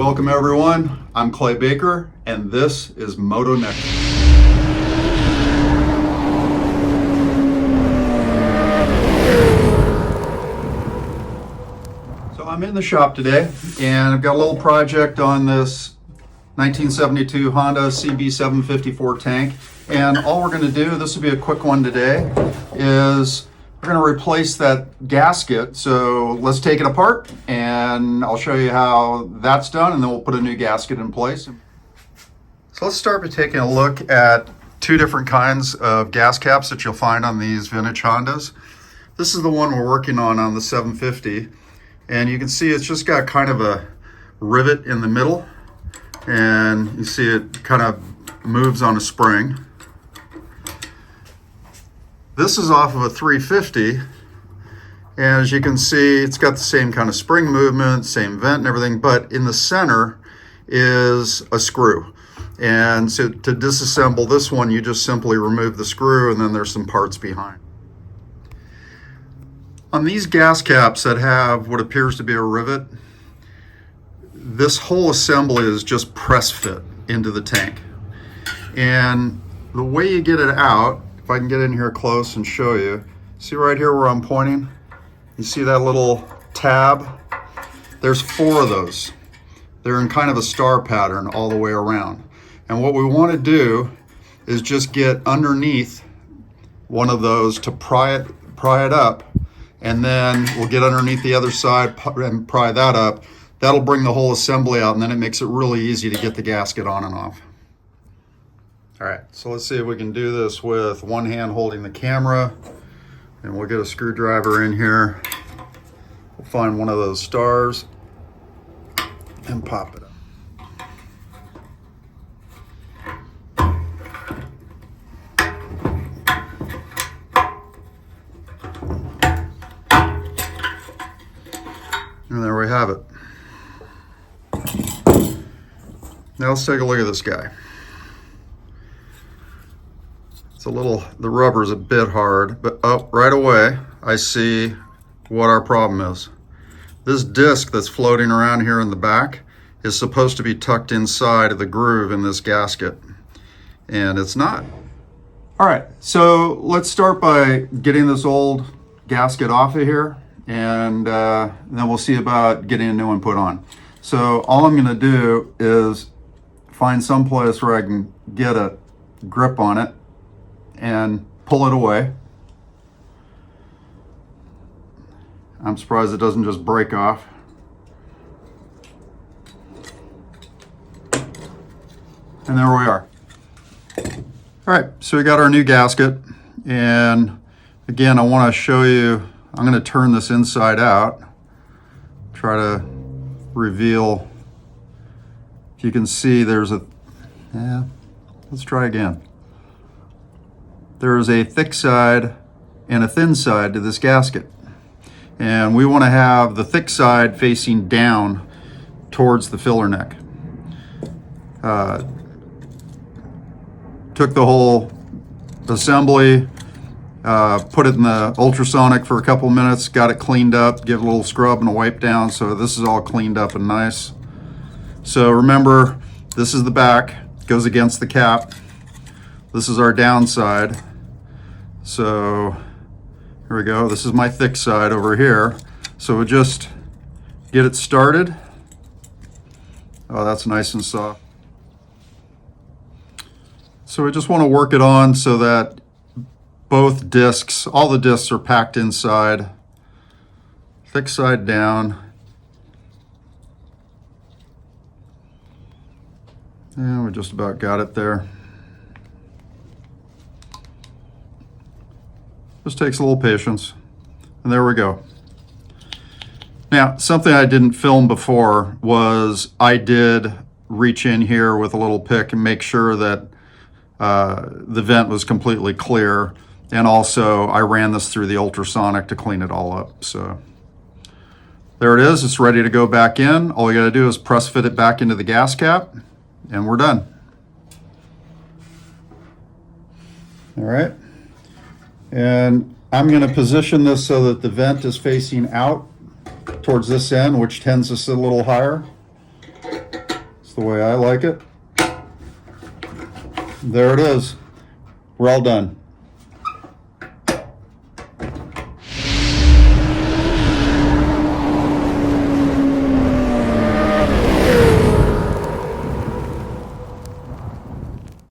Welcome everyone, I'm Clay Baker and this is Motonexus. So I'm in the shop today and I've got a little project on this 1972 Honda CB754 tank, and all we're going to do, this will be a quick one today, is we're going to replace that gasket. So let's take it apart and I'll show you how that's done, and then we'll put a new gasket in place. So let's start by taking a look at two different kinds of gas caps that you'll find on these vintage Hondas. This is the one we're working on the 750, and you can see it's just got kind of a rivet in the middle, and you see it kind of moves on a spring. This is off of a 350, and as you can see, it's got the same kind of spring movement, same vent and everything, but in the center is a screw. And so to disassemble this one, you just simply remove the screw, and then there's some parts behind. On these gas caps that have what appears to be a rivet, this whole assembly is just press fit into the tank. And the way you get it out, if I can get in here close and show you, see right here where I'm pointing? You see that little tab? There's 4 of those. They're in kind of a star pattern all the way around. And what we want to do is just get underneath one of those to pry it up, and then we'll get underneath the other side and pry that up. That'll bring the whole assembly out, and then it makes it really easy to get the gasket on and off. All right, so let's see if we can do this with one hand holding the camera, and we'll get a screwdriver in here. We'll find one of those stars and pop it up. And there we have it. Now let's take a look at this guy. It's the rubber is a bit hard, but right away I see what our problem is. This disc that's floating around here in the back is supposed to be tucked inside of the groove in this gasket, and it's not. All right, so let's start by getting this old gasket off of here, and then we'll see about getting a new one put on. So all I'm going to do is find some place where I can get a grip on it and pull it away. I'm surprised it doesn't just break off. And there we are. All right, so we got our new gasket, and again, I want to show you, I'm going to turn this inside out, try to reveal. If you can see, let's try again. There is a thick side and a thin side to this gasket, and we want to have the thick side facing down towards the filler neck. Took the whole assembly, put it in the ultrasonic for a couple minutes, got it cleaned up, give it a little scrub and a wipe down, so this is all cleaned up and nice. So remember, this is the back, goes against the cap. This is our downside. So here we go. This is my thick side over here. So we'll just get it started. Oh, that's nice and soft. So we just want to work it on so that both discs, all the discs are packed inside. Thick side down. And we just about got it there. Just takes a little patience. And there we go. Now, something I didn't film before was I did reach in here with a little pick and make sure that the vent was completely clear. And also I ran this through the ultrasonic to clean it all up. So there it is, it's ready to go back in. All you gotta do is press fit it back into the gas cap, and we're done. All right. And I'm going to position this so that the vent is facing out towards this end, which tends to sit a little higher. It's the way I like it. There it is. We're all done.